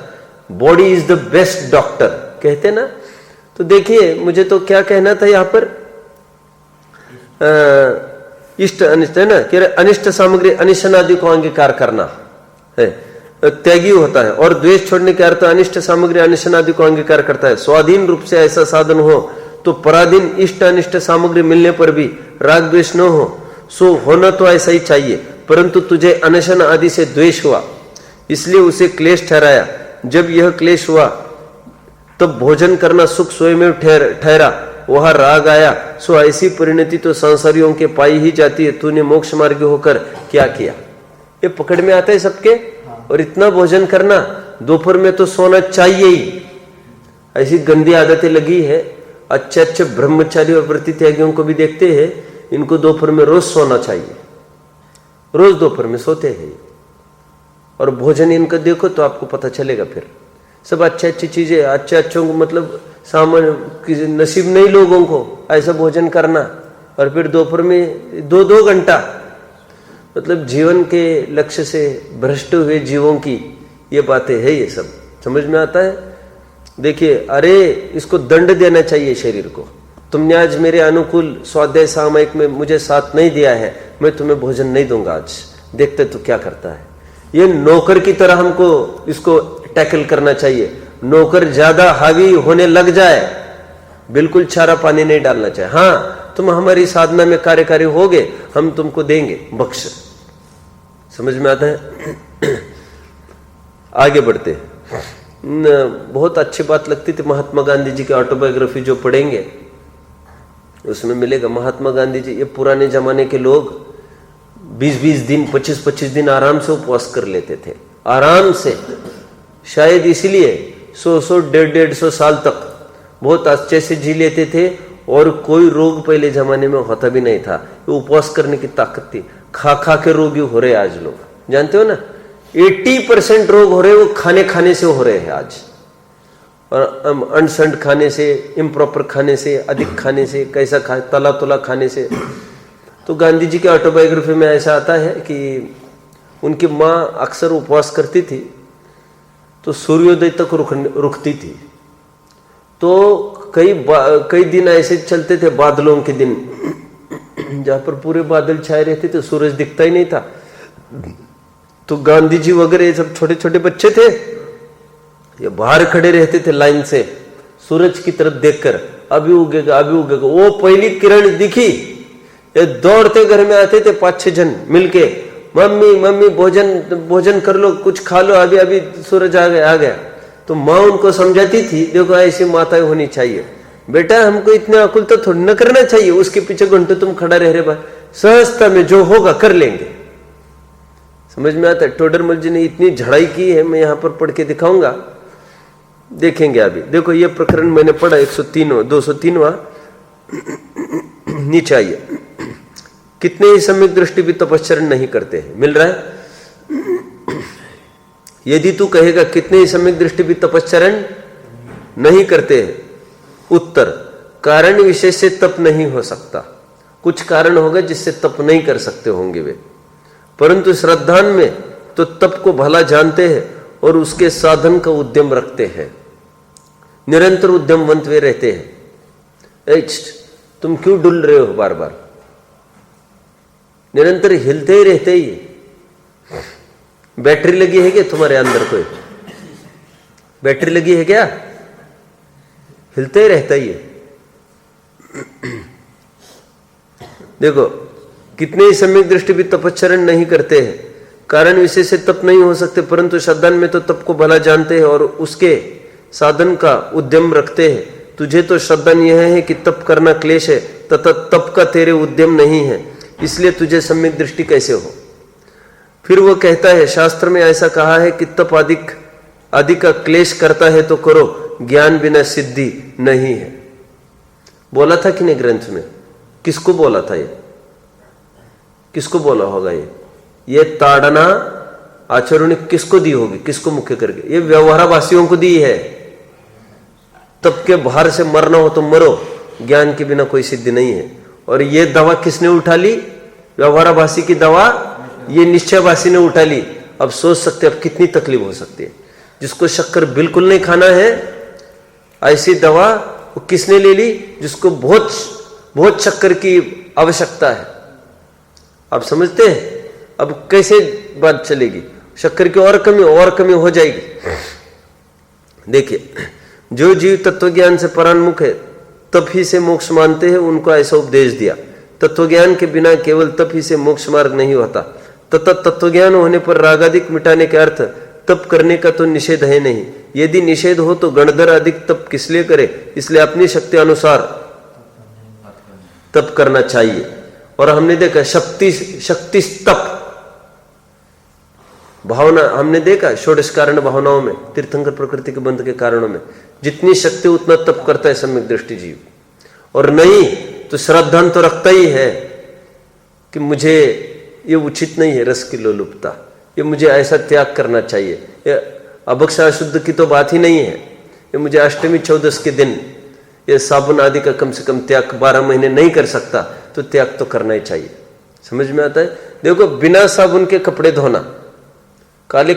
body is the best doctor कहते ना। तो देखिए मुझे तो क्या कहना था यहां पर, इष्ट अनिष्ट है ना, कि अनिष्ट सामग्री अनिशन आदि को अंगीकार करना है, त्यागी होता है। और द्वेष छोड़ने के अर्थ अनिष्ट सामग्री अनिशन आदि को अंगीकार करता है। स्वाधीन रूप से ऐसा साधन हो तो पराधीन इष्ट अनिष्ट सामग्री मिलने पर भी राग द्वेष न हो। सो होना तो ऐसा ही चाहिए, परंतु तुझे अनशन आदि से द्वेष हुआ, इसलिए उसे क्लेश ठहराया। जब यह क्लेश हुआ तब भोजन करना सुख स्वयं ठहरा, वह राग आया। सो ऐसी परिणति तो संसारियों के पाई ही जाती है। तूने मोक्ष मार्ग होकर क्या किया? ये पकड़ में आता है सबके। और इतना भोजन करना, दोपहर में तो सोना चाहिए ही। ऐसी गंदी आदतें लगी है। अच्छे अच्छे ब्रह्मचारी और व्रतित्यागियों को भी देखते हैं, इनको दोपहर में रोज सोना चाहिए, रोज दोपहर में सोते हैं। और भोजन इनका देखो तो आपको पता चलेगा। फिर सब अच्छी अच्छी चीजें, अच्छे अच्छों को मतलब सामान्य नसीब नहीं लोगों को ऐसा भोजन करना, और फिर दोपहर में 2-2 घंटा, मतलब जीवन के लक्ष्य से भ्रष्ट हुए जीवों की ये बातें है। ये सब समझ में आता है। देखिए, अरे इसको दंड देना चाहिए शरीर को। तुमने आज मेरे अनुकूल स्वाध्याय सामयिक में मुझे साथ नहीं दिया है, मैं तुम्हें भोजन नहीं दूंगा आज। देखते तो क्या करता है। ये नौकर की तरह हमको इसको टैकल करना चाहिए। नौकर ज्यादा हावी होने लग जाए, बिल्कुल चारा पानी नहीं डालना चाहिए। हाँ, तुम हमारी साधना में कार्यकारी होगे, हम तुमको देंगे बख्श। समझ में आता है? आगे बढ़ते। बहुत अच्छी बात लगती थी महात्मा गांधी जी की ऑटोबायोग्राफी जो पढ़ेंगे उसमें मिलेगा। महात्मा गांधी जी, ये पुराने जमाने के लोग 20-20 दिन, 25-25 दिन आराम से उपवास कर लेते थे, आराम से। शायद इसीलिए 100-100, 150-150 साल तक बहुत अच्छे से जी लेते थे, और कोई रोग पहले जमाने में होता भी नहीं था। ये उपवास करने की ताकत थी। खा खा के रोगी हो रहे आज लोग, जानते हो ना। 80% रोग हो रहे वो खाने से हो रहे हैं आज। और अनसंड खाने से, इम्प्रॉपर खाने से, अधिक खाने से, कैसा खा, तला तुला खाने से। तो गांधी जी की ऑटोबायोग्राफी में ऐसा आता है कि उनकी माँ अक्सर उपवास करती थी, तो सूर्योदय तक रुकती थी। तो कई दिन ऐसे चलते थे, बादलों के दिन, जहां पर पूरे बादल छाए रहते थे, सूरज दिखता ही नहीं था। तो गांधी जी वगैरह ये सब छोटे छोटे बच्चे थे, ये बाहर खड़े रहते थे लाइन से, सूरज की तरफ देखकर, अभी उगेगा अभी उगेगा। वो पहली किरण दिखी, ये दौड़ते घर में आते थे 5-6 जन मिलके, मम्मी मम्मी भोजन कर लो, कुछ खा लो, अभी अभी सूरज आ गया। तो माँ उनको समझाती थी, देखो ऐसी माताएं होनी चाहिए, बेटा हमको इतने अकुल तो थोड़ी न करना चाहिए, उसके पीछे घंटे तुम खड़ा रह रहे, सहजता में जो होगा कर लेंगे। समझ में आता है। टोडरमल जी ने इतनी झड़ाई की है, मैं यहां पर पढ़ के दिखाऊंगा, देखेंगे अभी। देखो ये प्रकरण मैंने पढ़ा 203वां, नीचे आइए। कितने ही सम्यक दृष्टि भी तपश्चरण नहीं करते हैं, मिल रहा है। यदि तू कहेगा कितने ही सम्यक दृष्टि भी तपश्चरण नहीं करते हैं, उत्तर, कारण विशेष से तप नहीं हो सकता। कुछ कारण होगा जिससे तप नहीं कर सकते होंगे वे, परंतु श्रद्धान में तो तप को भला जानते हैं और उसके साधन का उद्यम रखते हैं, निरंतर उद्यमवंत वे रहते हैं। तुम क्यों डुल रहे हो बार बार, निरंतर हिलते ही रहते ही। बैटरी लगी है क्या तुम्हारे अंदर, कोई बैटरी लगी है क्या? हिलते ही रहता ही है। देखो कितने ही सम्यक दृष्टि भी तपश्चरण नहीं करते हैं, कारण विशेष से तप नहीं हो सकते, परंतु श्रद्धान में तो तप को भला जानते हैं और उसके साधन का उद्यम रखते हैं। तुझे तो श्रद्धान यह है कि तप करना क्लेश है तथा तप का तेरे उद्यम नहीं है, इसलिए तुझे सम्यक दृष्टि कैसे हो। फिर वो कहता है, शास्त्र में ऐसा कहा है कि तप आदि का क्लेश करता है तो करो, ज्ञान बिना सिद्धि नहीं है। बोला था कि नहीं ग्रंथ में? किसको बोला था ये? किसको बोला होगा ये ताड़ना आचरण किसको दी होगी, किसको मुख्य करके? ये व्यवहारवासियों को दी है। तप के बाहर से मरना हो तो मरो, ज्ञान के बिना कोई सिद्धि नहीं है। और ये दवा किसने उठा ली? व्यवहारवासी की दवा ये निश्चयवासी ने उठा ली। अब सोच सकते अब कितनी तकलीफ हो सकती है। जिसको शक्कर बिल्कुल नहीं खाना है, ऐसी दवा वो किसने ले ली? जिसको बहुत बहुत शक्कर की आवश्यकता है। आप समझते हैं अब कैसे बात चलेगी? शक्कर की और कमी हो जाएगी। देखिए, जो जीव तत्वज्ञान से परान्मुख है तप ही से मोक्ष मानते हैं, उनको ऐसा उपदेश दिया। तत्वज्ञान के बिना केवल तप ही से मोक्ष मार्ग नहीं होता, तथा तत्वज्ञान होने पर रागादिक मिटाने के अर्थ तप करने का तो निषेध है नहीं। यदि निषेध हो तो गणधर अधिक तप किस लिए करे? इसलिए अपनी शक्ति अनुसार तप करना चाहिए। और हमने देखा शक्ति तप भावना, हमने देखा षोडश कारण भावनाओं में, तीर्थंकर प्रकृति के बंध के कारणों में, जितनी शक्ति उतना तप करता है सम्यक दृष्टि जीव। और नहीं तो श्रद्धान तो रखता ही है कि मुझे ये उचित नहीं है रस की लोलुपता, ये मुझे ऐसा त्याग करना चाहिए। ये अभक्ष अशुद्ध की तो बात ही नहीं है, ये मुझे अष्टमी 14 के दिन ये साबुन आदि का कम से कम त्याग 12 महीने नहीं कर सकता, तो त्याग तो करना ही चाहिए। समझ में आता है? देखो बिना साबुन के कपड़े धोना, काले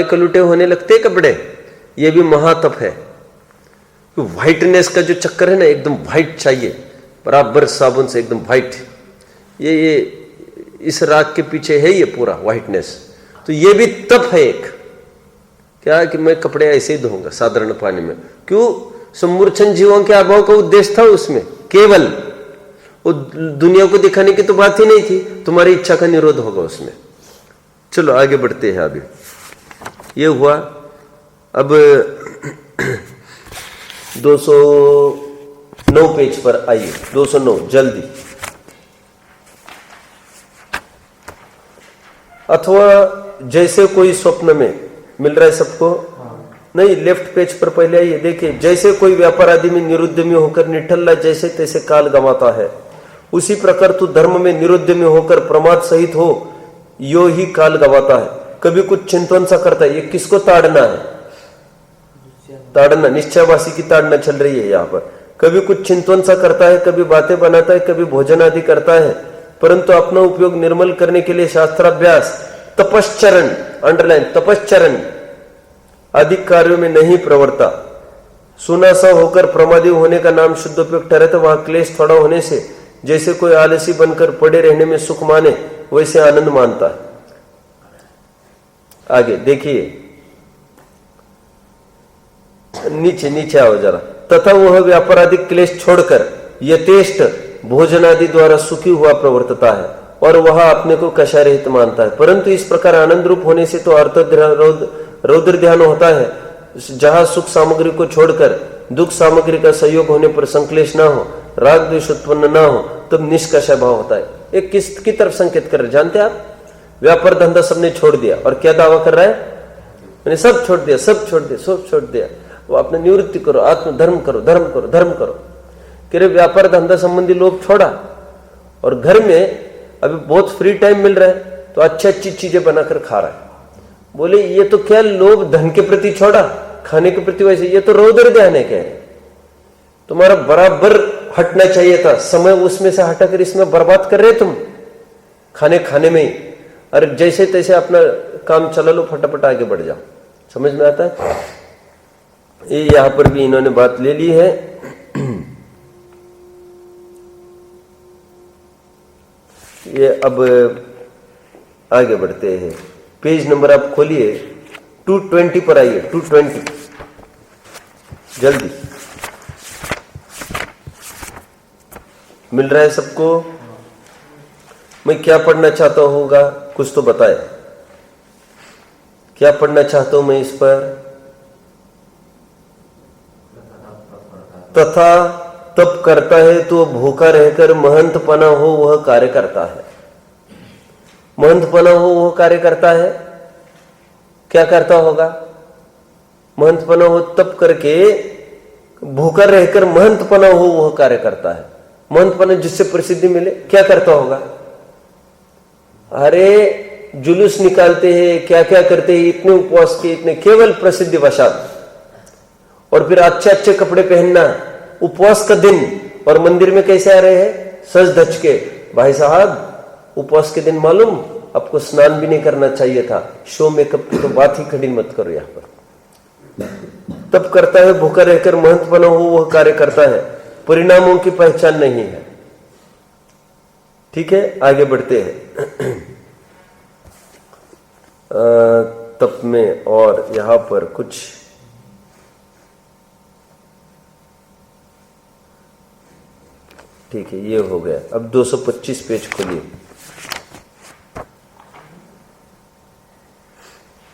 कलुटे होने लगते कपड़े, ये भी महातप है। व्हाइटनेस का जो चक्कर है ना, एकदम व्हाइट चाहिए, बराबर साबुन से एकदम व्हाइट। ये इस राग के पीछे है ये पूरा व्हाइटनेस। तो ये भी तप है एक, क्या कि मैं कपड़े ऐसे ही धोऊंगा साधारण पानी में। क्यों? सम्मूर्छन जीवों के अभाव का उद्देश्य था उसमें, केवल वो दुनिया को दिखाने की तो बात ही नहीं थी, तुम्हारी इच्छा का निरोध होगा उसमें। चलो आगे बढ़ते हैं। अभी ये हुआ। अब 209 पेज पर आइए, 209 जल्दी। अथवा जैसे कोई स्वप्न में, मिल रहा है सबको? नहीं, लेफ्ट पेज पर पहले आइए। देखिए, जैसे कोई व्यापार आदि में निरुद्यमी होकर निठल्ला जैसे तैसे काल गंवाता है, उसी प्रकार तू धर्म में निरुद्यमी होकर प्रमाद सहित हो यो ही काल गंवाता है। कभी कुछ चिंतन सा करता है। ये किसको ताड़ना है? ताड़ना निश्चयवासी की ताड़ना चल रही है यहाँ पर। कभी कुछ चिंतन सा करता है, कभी बातें बनाता है, कभी भोजन आदि करता है, परंतु अपना उपयोग निर्मल करने के लिए शास्त्राभ्यास, तपश्चरण, अंडरलाइन तपश्चरण आदि कार्यों में नहीं प्रवृत्ता। सुना सा होकर प्रमादी होने का नाम शुद्धोपयोग ठहरे, वहां क्लेश थोड़ा होने से जैसे कोई आलसी बनकर पड़े रहने में सुख माने वैसे आनंद मानता है। आगे देखिए, नीचे नीचे आओ जरा। तथा वह व्यापाराधिक क्लेश छोड़कर यथेष्ट भोजन आदि द्वारा सुखी हुआ प्रवर्तता है और वह अपने को कषाय रहित मानता है। परंतु इस प्रकार आनंद रूप होने से तो अर्थ रौद्र ध्यान होता है, जहां सुख सामग्री को छोड़कर दुख सामग्री का सहयोग होने पर संक्लेश ना हो, राग द्वेष उत्पन्न ना हो, तब निष्कषाय भाव होता है। एक किसकी तरफ संकेत कर रहे जानते हैं आप? व्यापार धंधा सबने छोड़ दिया और क्या दावा कर रहा है? मैंने सब छोड़ दिया, सब छोड़ दिया, सब छोड़ दिया। वो आपने निवृत्ति करो, आत्म धर्म करो, धर्म करो, धर्म करो। कह रहे व्यापार धंधा संबंधी लोग छोड़ा और घर में अभी बहुत फ्री टाइम मिल रहा है तो अच्छी अच्छी चीजें बनाकर खा रहा है। बोले ये तो क्या लोभ धन के प्रति छोड़ा, खाने के प्रति वैसे, ये तो रौद्र ध्यान है। कह रहे तुम्हारा बराबर हटना चाहिए था, समय उसमें से हटाकर इसमें बर्बाद कर रहे तुम खाने में ही। अरे जैसे तैसे अपना काम चला लो, फटाफट आगे बढ़ जाओ। समझ में आता है? ये यहां पर भी इन्होंने बात ले ली है। ये अब आगे बढ़ते हैं। पेज नंबर आप खोलिए, 220 पर आइए, 220 जल्दी। मिल रहा है सबको? मैं क्या पढ़ना चाहता होगा कुछ तो बताए। क्या पढ़ना चाहता हूं मैं इस पर? तथा तप करता है तो भूखा रहकर महंतपना हो वह कार्य करता है। महंतपना हो वह कार्य करता है। क्या करता होगा? महंतपना हो तप करके भूखा रहकर महंतपना हो वह कार्य करता है। महंतपना जिससे प्रसिद्धि मिले क्या करता होगा? अरे जुलूस निकालते हैं, क्या क्या करते हैं, इतने उपवास के, इतने केवल प्रसिद्धि वशात। और फिर अच्छे अच्छे कपड़े पहनना, उपवास का दिन, और मंदिर में कैसे आ रहे हैं? सज धज के। भाई साहब उपवास के दिन मालूम आपको स्नान भी नहीं करना चाहिए था, शो मेकअप की तो बात ही खड़ी मत करो। यहां पर तब करता है भूखा रहकर महंतपना हो वह कार्य करता है, परिणामों की पहचान नहीं है। ठीक है, आगे बढ़ते हैं। तप में और यहां पर कुछ ठीक है, ये हो गया। अब 225 पेज खोलिए।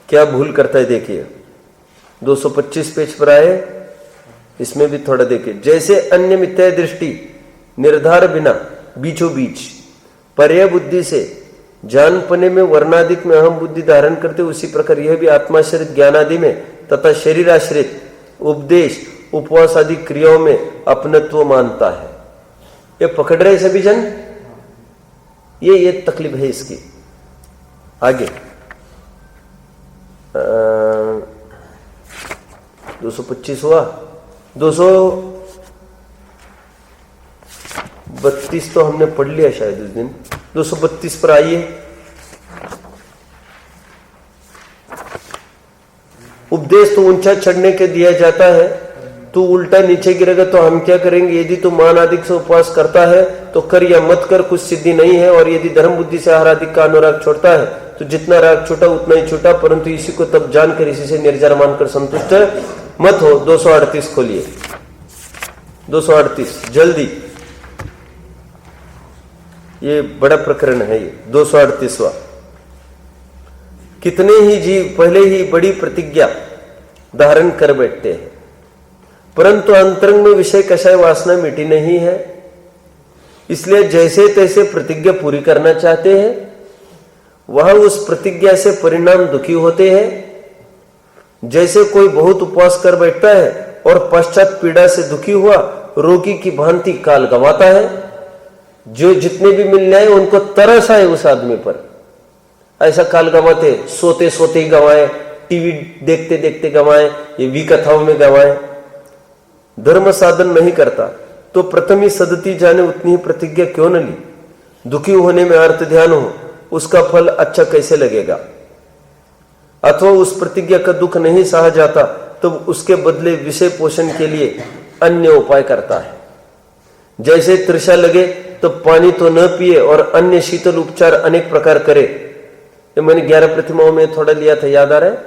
क्या भूल करता है देखिए, 225 पेज पर आए, इसमें भी थोड़ा देखिए। जैसे अन्य मिथ्या दृष्टि निर्धार बिना बीचों बीच पर्याय बुद्धि से जानपने में वर्णाधिक में अहम बुद्धि धारण करते, उसी प्रकार यह भी आत्माश्रित ज्ञानादि में तथा शरीर आश्रित उपदेश उपवास आदि क्रियाओं में अपनत्व मानता है। ये पकड़ रहे सभी जन? ये तकलीफ है इसकी। आगे 225 हुआ। 232 तो हमने पढ़ लिया शायद उस दिन। 232 पर आइए। उपदेश तो ऊंचा चढ़ने के दिया जाता है, तू उल्टा नीचे गिरेगा तो हम क्या करेंगे? यदि तू मान आदिक से उपवास करता है तो कर या मत कर, कुछ सिद्धि नहीं है। और यदि धर्म बुद्धि से आहार आदि का अनुराग छोड़ता है तो जितना राग छूटा उतना ही छूटा, परंतु इसी को तब जानकर इसी से निर्जर मानकर संतुष्ट मत हो। 238 खोलिए, 238 जल्दी। ये बड़ा प्रकरण है ये 238वां। कितने ही जीव पहले ही बड़ी प्रतिज्ञा धारण कर बैठते हैं, परंतु अंतरंग में विषय कषाय वासना मिटी नहीं है, इसलिए जैसे तैसे प्रतिज्ञा पूरी करना चाहते हैं। वह उस प्रतिज्ञा से परिणाम दुखी होते हैं। जैसे कोई बहुत उपवास कर बैठता है और पश्चात पीड़ा से दुखी हुआ रोगी की भांति काल गंवाता है। जो जितने भी मिल जाए उनको तरस आए उस आदमी पर, ऐसा काल गंवाते, सोते सोते ही गंवाए, टीवी देखते देखते गंवाए, ये विकथाओं में गंवाए। धर्म साधन नहीं करता तो प्रथम ही सदती जाने उतनी ही प्रतिज्ञा क्यों न ली। दुखी होने में अर्थ ध्यान हो, उसका फल अच्छा कैसे लगेगा। अथवा उस प्रतिज्ञा का दुख नहीं सहा जाता तो उसके बदले विषय पोषण के लिए अन्य उपाय करता है। जैसे तृषा लगे तो पानी तो न पिए और अन्य शीतल उपचार अनेक प्रकार करे। ये मैंने 11 प्रतिमाओं में थोड़ा लिया था, याद आ रहा है?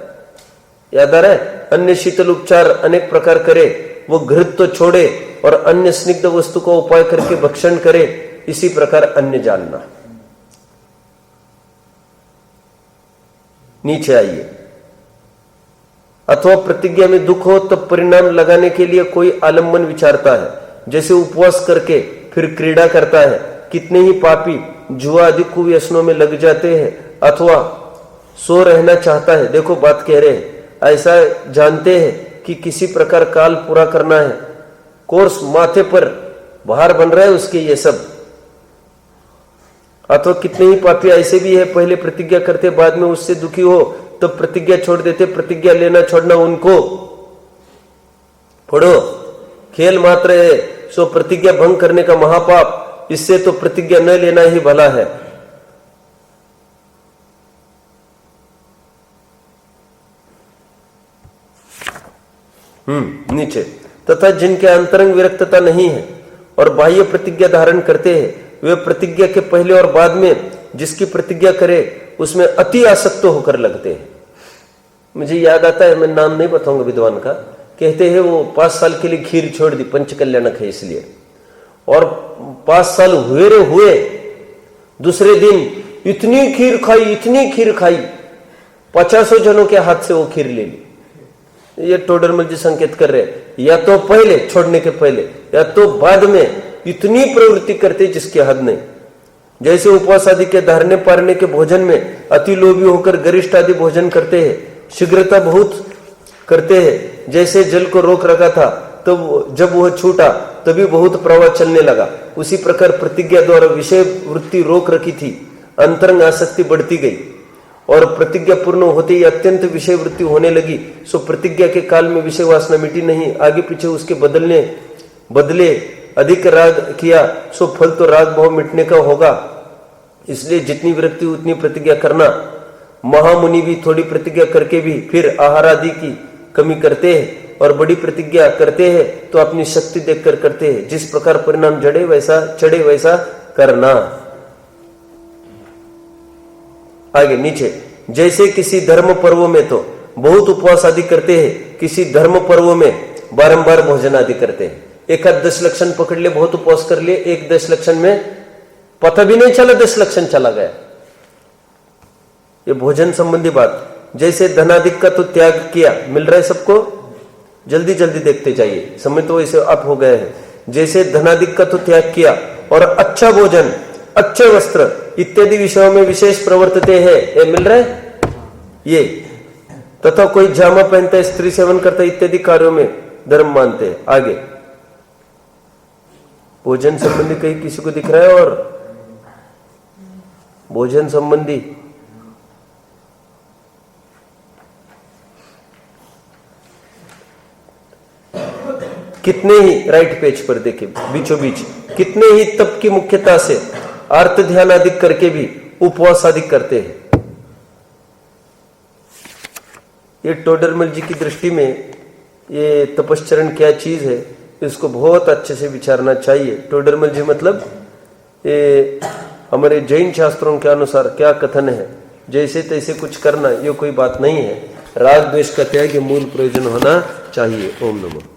याद आ रहा है? अन्य शीतल उपचार अनेक प्रकार करे, वो घृत तो छोड़े और अन्य स्निग्ध वस्तु का उपाय करके भक्षण करे। इसी प्रकार अन्य जानना। नीचे आइए। अथवा प्रतिज्ञा में दुख हो तब परिणाम लगाने के लिए कोई आलम्बन विचारता है, जैसे उपवास करके फिर क्रीड़ा करता है। कितने ही पापी जुआ आदि कुव्यसनों में लग जाते हैं, अथवा सो रहना चाहता है। देखो बात कह रहे हैं, ऐसा जानते हैं कि किसी प्रकार काल पूरा करना है, कोर्स माथे पर भार बन रहा है उसके ये सब। अथवा कितने ही पापी ऐसे भी है, पहले प्रतिज्ञा करते बाद में उससे दुखी हो तो प्रतिज्ञा छोड़ देते। प्रतिज्ञा लेना छोड़ना उनको पढ़ो खेल मात्र है, सो प्रतिज्ञा भंग करने का महापाप। इससे तो प्रतिज्ञा न लेना ही भला है। नीचे, तथा जिनके अंतरंग विरक्तता नहीं है और बाह्य प्रतिज्ञा धारण करते हैं, वे प्रतिज्ञा के पहले और बाद में जिसकी प्रतिज्ञा करे उसमें अति आसक्त होकर लगते हैं। मुझे याद आता है, मैं नाम नहीं बताऊंगा विद्वान का, कहते हैं वो 5 साल के लिए खीर छोड़ दी, पंचकल्याणक है इसलिए, और 5 साल हुए रे हुए, दूसरे दिन इतनी खीर खाई 50 जनों के हाथ से वो खीर ले ली। ये टोडरमल जी संकेत कर रहे हैं, या तो पहले छोड़ने के पहले या तो बाद में इतनी प्रवृत्ति करते जिसकी हद नहीं। जैसे उपवास आदि के धारने पारने के भोजन में अति लोभी होकर गरिष्ठ आदि भोजन करते हैं, शीघ्रता बहुत करते हैं। जैसे जल को रोक रखा था तो जब वह छूटा तभी बहुत प्रवाह चलने लगा, उसी प्रकार प्रतिज्ञा द्वारा विषय वृत्ति रोक रखी थी, अंतरंग आसक्ति बढ़ती गई और प्रतिज्ञा पूर्ण होते ही अत्यंत विषय वृत्ति होने लगी। सो प्रतिज्ञा के काल में विषय वासना मिटी नहीं, आगे पीछे उसके बदले अधिक राग किया, सो फल तो राग भाव मिटने का होगा। इसलिए जितनी वृत्ति उतनी प्रतिज्ञा करना। महामुनि भी थोड़ी प्रतिज्ञा करके भी फिर आहार आदि की कमी करते हैं, और बड़ी प्रतिज्ञा करते हैं तो अपनी शक्ति देखकर करते हैं। जिस प्रकार परिणाम चढ़े वैसा करना। आगे नीचे, जैसे किसी धर्म पर्वों में तो बहुत उपवास आदि करते हैं, किसी धर्म पर्वों में बारंबार भोजन आदि करते हैं। एक 10 लक्षण पकड़ ले, बहुत उपवास कर लिए, एक 10 लक्षण में पता भी नहीं चला 10 लक्षण चला गया। ये भोजन संबंधी बात। जैसे धनाधिक का तो त्याग किया, मिल रहा है सबको, जल्दी जल्दी देखते जाइए, समय तो ऐसे अप हो गए हैं। जैसे धनाधिक का तो त्याग किया और अच्छा भोजन, अच्छे वस्त्र इत्यादि विषयों में विशेष प्रवर्तते हैं, ये मिल रहा है ये। तथा कोई जामा पहनता है, स्त्री सेवन करता है, इत्यादि कार्यों में धर्म मानते हैं। आगे भोजन संबंधी कहीं किसी को दिख रहा है? और भोजन संबंधी कितने ही, राइट पेज पर देखिए बीचों बीच, कितने ही तप की मुख्यता से अर्थ ध्यान आदि करके भी उपवास आदि करते हैं। ये टोडरमल जी की दृष्टि में ये तपश्चरण क्या चीज है, इसको बहुत अच्छे से विचारना चाहिए। टोडरमल जी मतलब ये हमारे जैन शास्त्रों के अनुसार क्या कथन है, जैसे तैसे कुछ करना ये कोई बात नहीं है। राग द्वेष का त्याग मूल प्रयोजन होना चाहिए। ओम नमः।